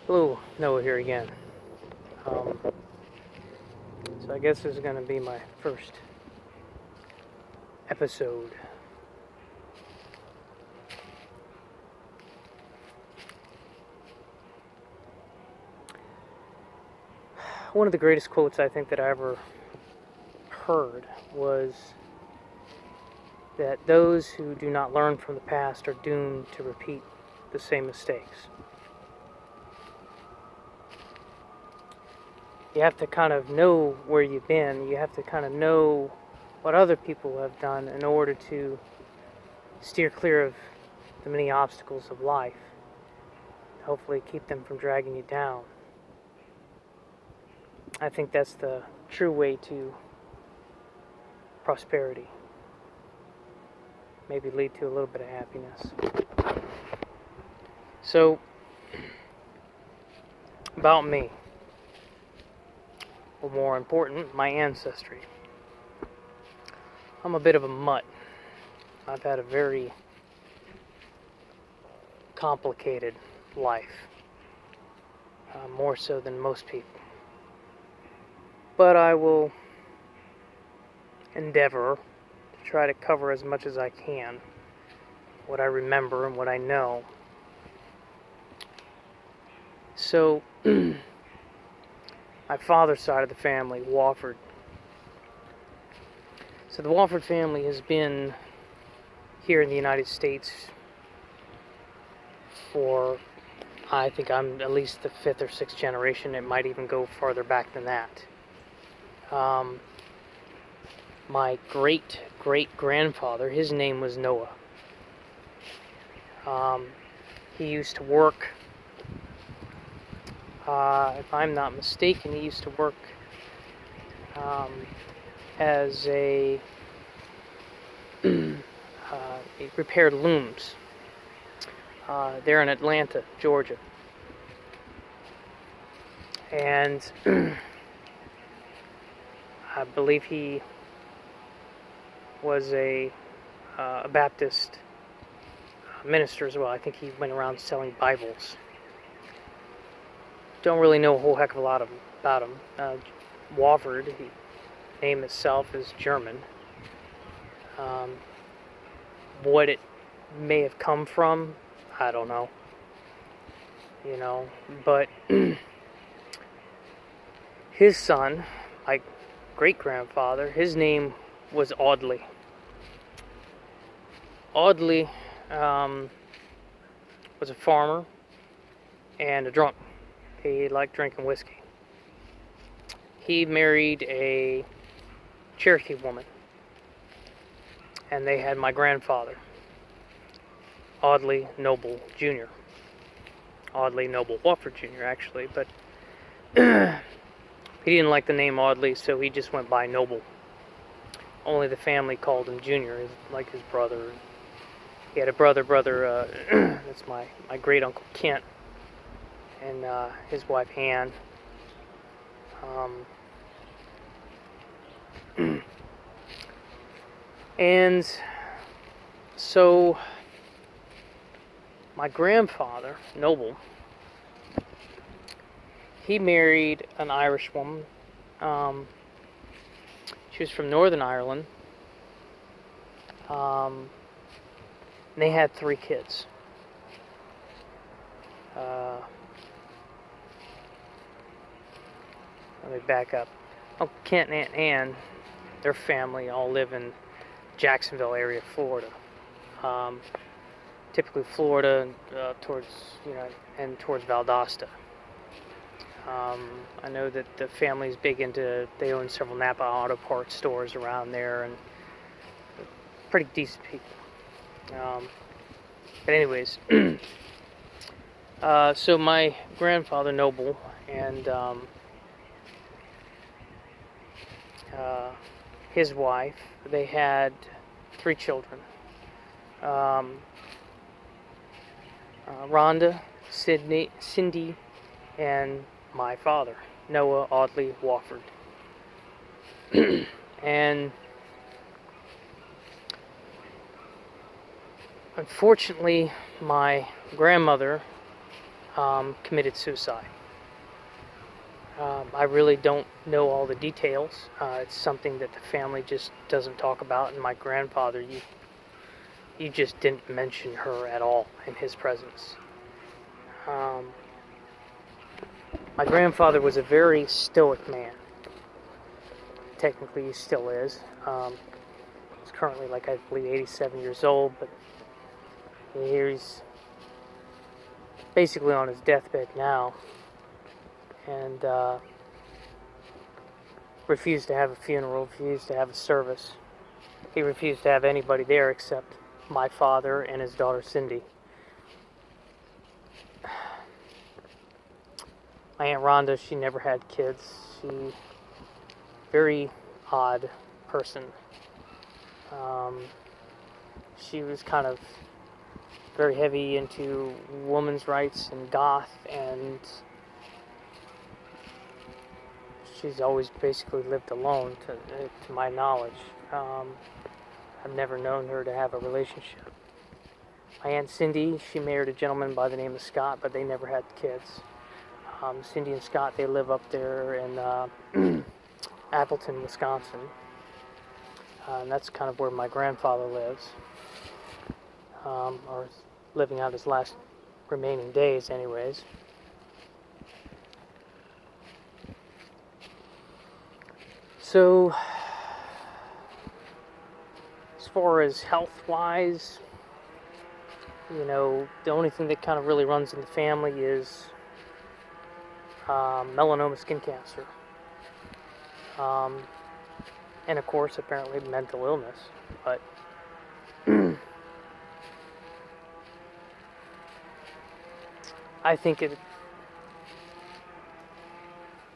Hello, Noah here again. Um, so I guess this is going to be my first episode. One of the greatest quotes I think that I ever heard was that those who do not learn from the past are doomed to repeat the same mistakes. You have to kind of know where you've been. You have to kind of know what other people have done in order to steer clear of the many obstacles of life. Hopefully keep them from dragging you down. I think that's the true way to prosperity. Maybe lead to a little bit of happiness. So, about me. Or more important, my ancestry. I'm a bit of a mutt. I've had a very complicated life. More so than most people. But I will endeavor to try to cover as much as I can. What I remember and what I know. So, my father's side of the family, Wofford. So the Wofford family has been here in the United States for, I think I'm at least the 5th or 6th generation. It might even go farther back than that. My great-great-grandfather, his name was Noah. He used to work, if I'm not mistaken, he used to work as he repaired looms there in Atlanta, Georgia. And I believe he was a Baptist minister as well. I think he went around selling Bibles. Don't really know a whole heck of a lot about him. Wofford, the name itself is German. What it may have come from, I don't know. But his son, my great-grandfather, his name was Audley. Audley was a farmer and a drunk. He liked drinking whiskey. He married a Cherokee woman, and they had my grandfather, Audley Noble Jr. Audley Noble Wofford Jr. actually, but he didn't like the name Audley, so he just went by Noble. Only the family called him Junior, like his brother. He had a brother, that's my great uncle Kent, and his wife Ann. And so my grandfather, Noble, he married an Irish woman. She was from Northern Ireland. And they had 3 kids. Let me back up. Uncle Kent and Aunt Ann, their family all live in Jacksonville area, Florida. Typically Florida towards Valdosta. I know that the family's big into, they own several Napa auto parts stores around there, and pretty decent people. But anyways, so my grandfather Noble and his wife, they had 3 children. Rhonda, Cindy, and my father, Noah Audley Wofford. And unfortunately, my grandmother committed suicide. I really don't know all the details. It's something that the family just doesn't talk about, and my grandfather, you just didn't mention her at all in his presence. My grandfather was a very stoic man. Technically, he still is. He's currently, like, I believe, 87 years old, but he's basically on his deathbed now, and refused to have a funeral, refused to have a service. He refused to have anybody there except my father and his daughter Cindy. My Aunt Rhonda, she never had kids. Very odd person. She was kind of very heavy into women's rights and goth, and she's always basically lived alone, to my knowledge. I've never known her to have a relationship. My Aunt Cindy, she married a gentleman by the name of Scott, but they never had kids. Cindy and Scott, they live up there in Appleton, Wisconsin. And that's kind of where my grandfather lives, or living out his last remaining days anyways. So, as far as health-wise, the only thing that kind of really runs in the family is melanoma skin cancer. And of course, apparently, mental illness. But I think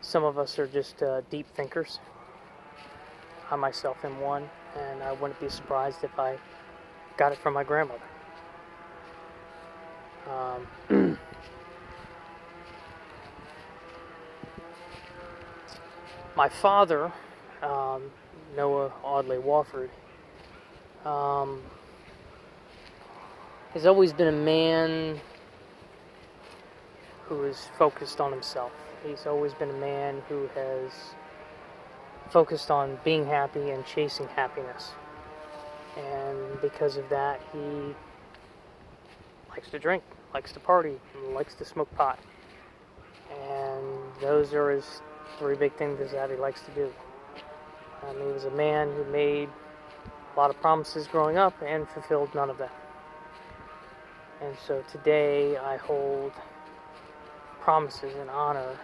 some of us are just deep thinkers. I myself am one, and I wouldn't be surprised if I got it from my grandmother. My father, Noah Audley Wofford, has always been a man who is focused on himself. He's always been a man who has focused on being happy and chasing happiness. And because of that, he likes to drink, likes to party, and likes to smoke pot. And those are his three big things that he likes to do. He was a man who made a lot of promises growing up and fulfilled none of them. And so today I hold promises and honor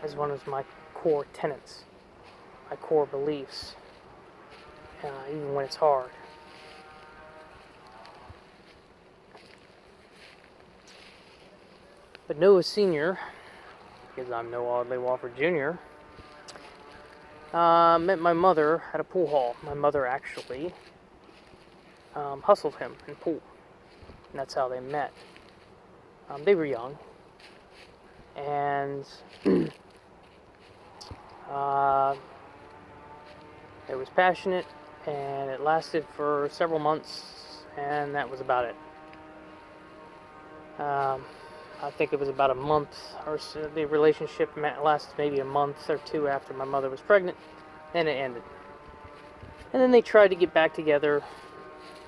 as one of my core tenets, my core beliefs, even when it's hard. But Noah Sr., because I'm Noah Audley Wofford Jr., met my mother at a pool hall. My mother actually hustled him in pool, and that's how they met. They were young, and it was passionate, and it lasted for several months, and that was about it. I think it was about a month or so. The relationship lasted maybe a month or two after my mother was pregnant, and it ended. And then they tried to get back together,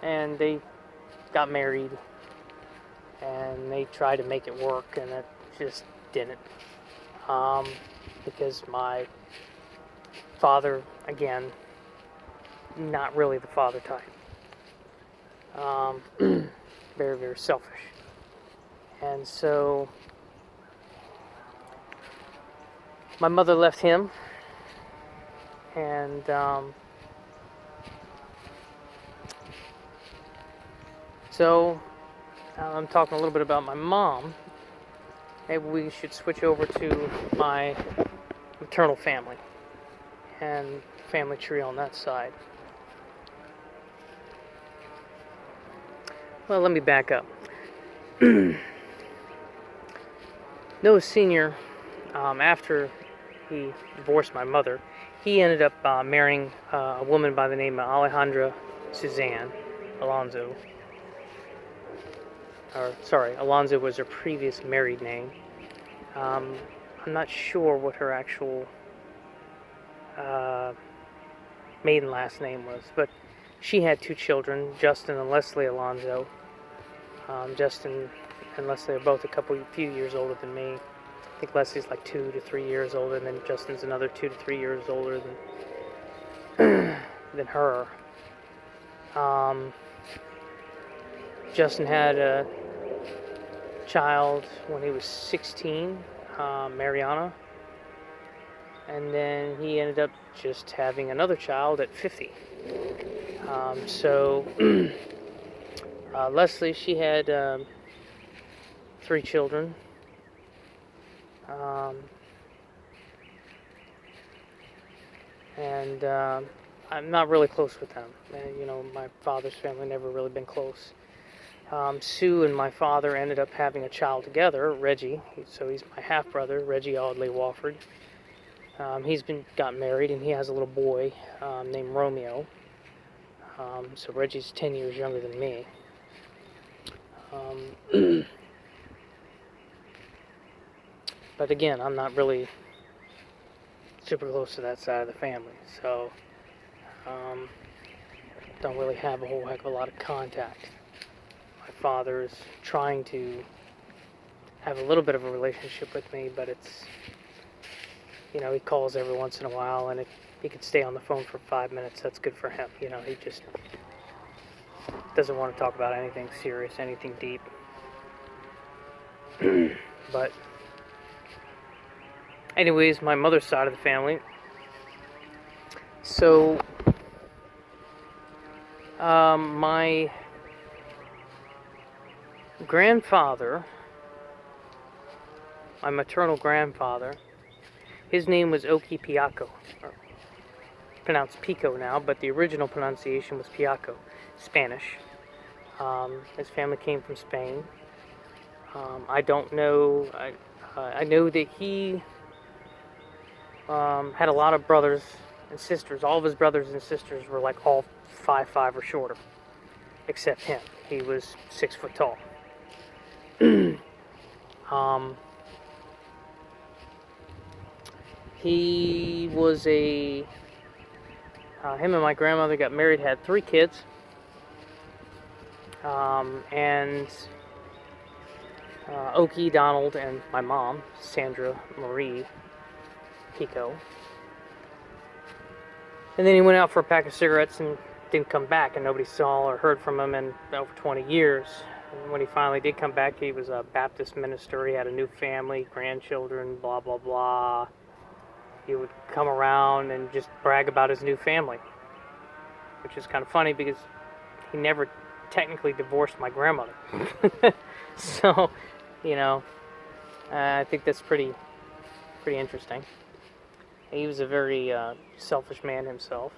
and they got married, and they tried to make it work, and it just didn't. Because my father, again, not really the father type. Very, very selfish. And so my mother left him, and so I'm talking a little bit about my mom. Maybe we should switch over to my maternal family and family tree on that side. Well, let me back up. Noah Sr., after he divorced my mother, he ended up marrying a woman by the name of Alejandra Suzanne Alonso. or sorry, Alonzo was her previous married name. I'm not sure what her actual uh, maiden last name was, but she had 2 children, Justin and Leslie Alonzo. Justin and Leslie are both few years older than me. I think Leslie's like 2 to 3 years older, and then Justin's another 2 to 3 years older than her. Justin had a child when he was 16, Mariana, and then he ended up just having another child at 50. Leslie, she had 3 children. And I'm not really close with them. And, my father's family never really been close. Sue and my father ended up having a child together, Reggie. So he's my half-brother, Reggie Audley Wofford. He's got married, and he has a little boy named Romeo. So Reggie's 10 years younger than me. But again, I'm not really super close to that side of the family, so don't really have a whole heck of a lot of contact. My father's trying to have a little bit of a relationship with me, but it's, he calls every once in a while, and if he could stay on the phone for 5 minutes, that's good for him. He just doesn't want to talk about anything serious, anything deep. But anyways, my mother's side of the family. So, my grandfather, my maternal grandfather, his name was Oki Piaco. Pronounced Pico now, but the original pronunciation was Piaco, Spanish. His family came from Spain. I don't know. I know that he had a lot of brothers and sisters. All of his brothers and sisters were like all 5'5" or shorter, except him. He was 6 foot tall. He was him and my grandmother got married, had 3 kids, and Oki, Donald, and my mom, Sandra Marie Pico. And then he went out for a pack of cigarettes and didn't come back, and nobody saw or heard from him in over 20 years. And when he finally did come back, he was a Baptist minister. He had a new family, grandchildren, blah, blah, blah. He would come around and just brag about his new family, which is kind of funny because he never technically divorced my grandmother. So, I think that's pretty interesting. He was a very selfish man himself.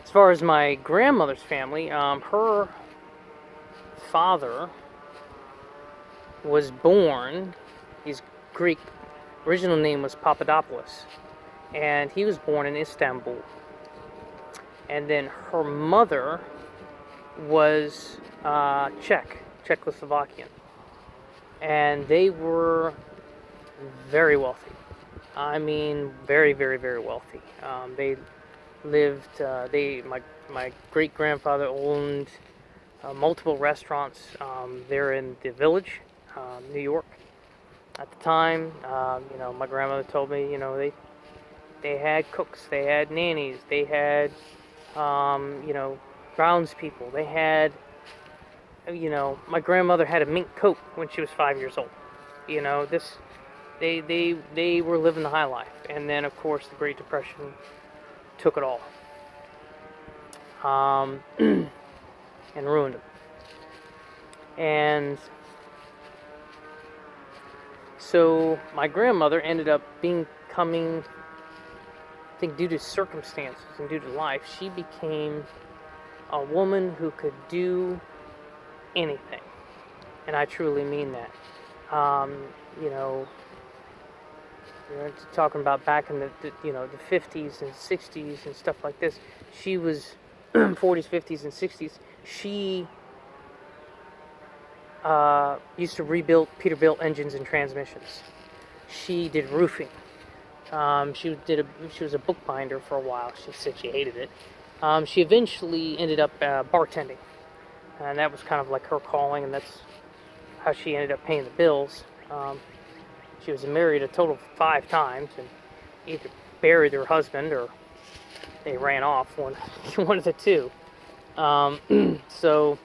As far as my grandmother's family, her father was born, he's Greek, original name was Papadopoulos, and he was born in Istanbul. And then her mother was Czechoslovakian. And they were very wealthy. I mean, very, very, very wealthy. They lived, my great-grandfather owned multiple restaurants there in the Village, New York. At the time, my grandmother told me, they had cooks, they had nannies, they had, groundspeople, they had, my grandmother had a mink coat when she was 5 years old. They were living the high life. And then, of course, the Great Depression took it all. And ruined them. And so my grandmother ended up becoming, I think due to circumstances and due to life, she became a woman who could do anything. And I truly mean that. You're talking about back in the 50s and 60s and stuff like this. She was 40s, 50s, and 60s. She used to rebuild Peterbilt engines and transmissions. She did roofing. She was a bookbinder for a while. She said she hated it. She eventually ended up bartending, and that was kind of like her calling, and that's how she ended up paying the bills. She was married a total of 5 times, and either buried her husband or they ran off, one of the two. So,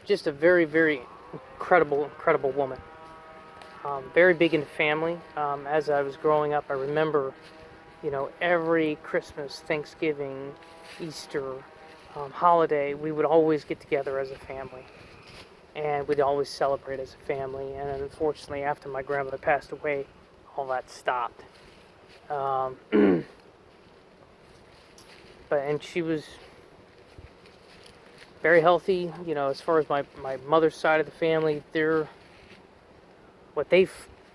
just a very, very incredible woman. Very big into family. As I was growing up, I remember, every Christmas, Thanksgiving, Easter, holiday, we would always get together as a family. And we'd always celebrate as a family. And unfortunately, after my grandmother passed away, all that stopped. And she was very healthy. As far as my mother's side of the family, what they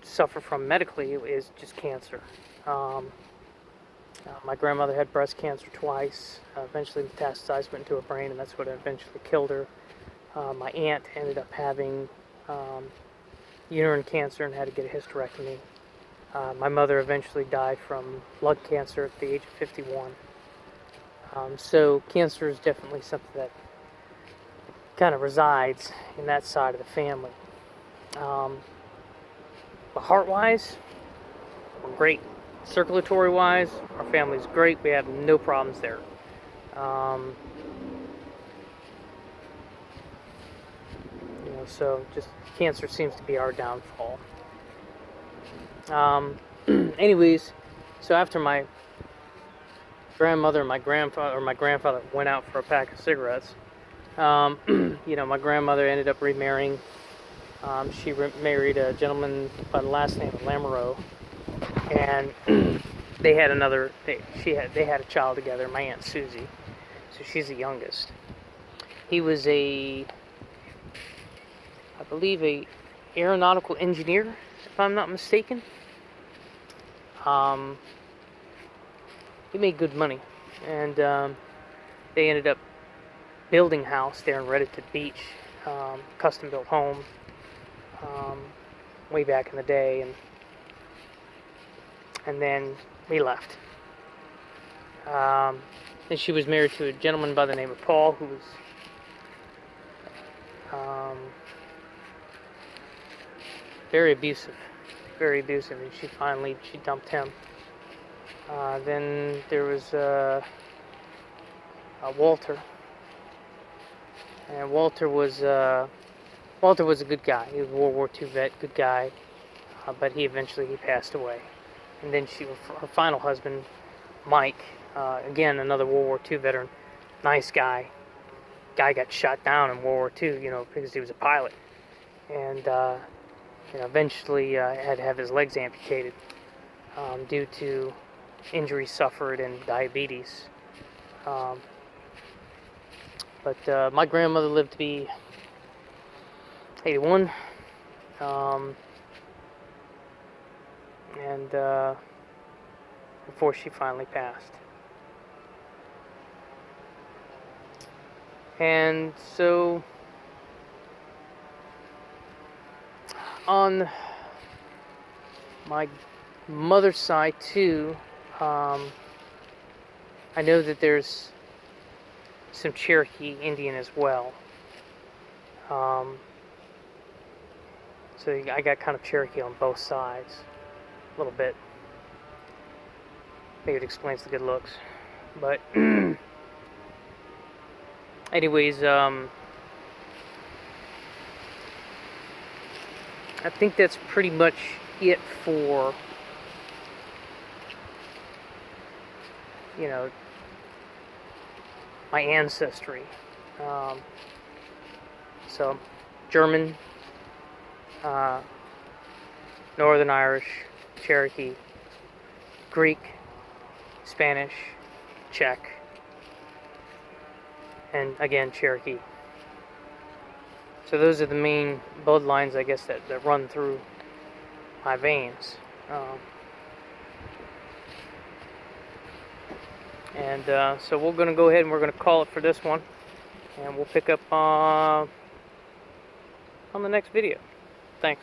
suffer from medically is just cancer. My grandmother had breast cancer twice. Eventually metastasized, went into her brain, and that's what eventually killed her. My aunt ended up having uterine cancer and had to get a hysterectomy. My mother eventually died from lung cancer at the age of 51. So cancer is definitely something that kind of resides in that side of the family. But heart-wise, we're great. Circulatory-wise, our family's great. We have no problems there. So just cancer seems to be our downfall. Anyways, so after my grandmother and my grandfather went out for a pack of cigarettes, my grandmother ended up remarrying. She married a gentleman by the last name of Lamoureux, and they had a child together, my Aunt Susie. So she's the youngest. He was I believe, a aeronautical engineer, if I'm not mistaken. He made good money, and they ended up building a house there in Reddington Beach, custom built home, way back in the day, and then we left. And she was married to a gentleman by the name of Paul, who was very abusive, and she dumped him. Then there was Walter, and Walter was a good guy. He was a World War II vet, good guy, but he passed away. And then her final husband, Mike, again another World War II veteran, nice guy. Guy got shot down in World War II, because he was a pilot, and eventually had to have his legs amputated due to injuries suffered and diabetes. But my grandmother lived to be 81, and before she finally passed. And so on my mother's side too, I know that there's some Cherokee Indian as well. So I got kind of Cherokee on both sides, a little bit. Maybe it explains the good looks. But anyways, I think that's pretty much it for, my ancestry. So, German, Northern Irish, Cherokee, Greek, Spanish, Czech, and again, Cherokee. So those are the main bloodlines, I guess, that run through my veins. And so we're going to go ahead and we're going to call it for this one. And we'll pick up on the next video. Thanks.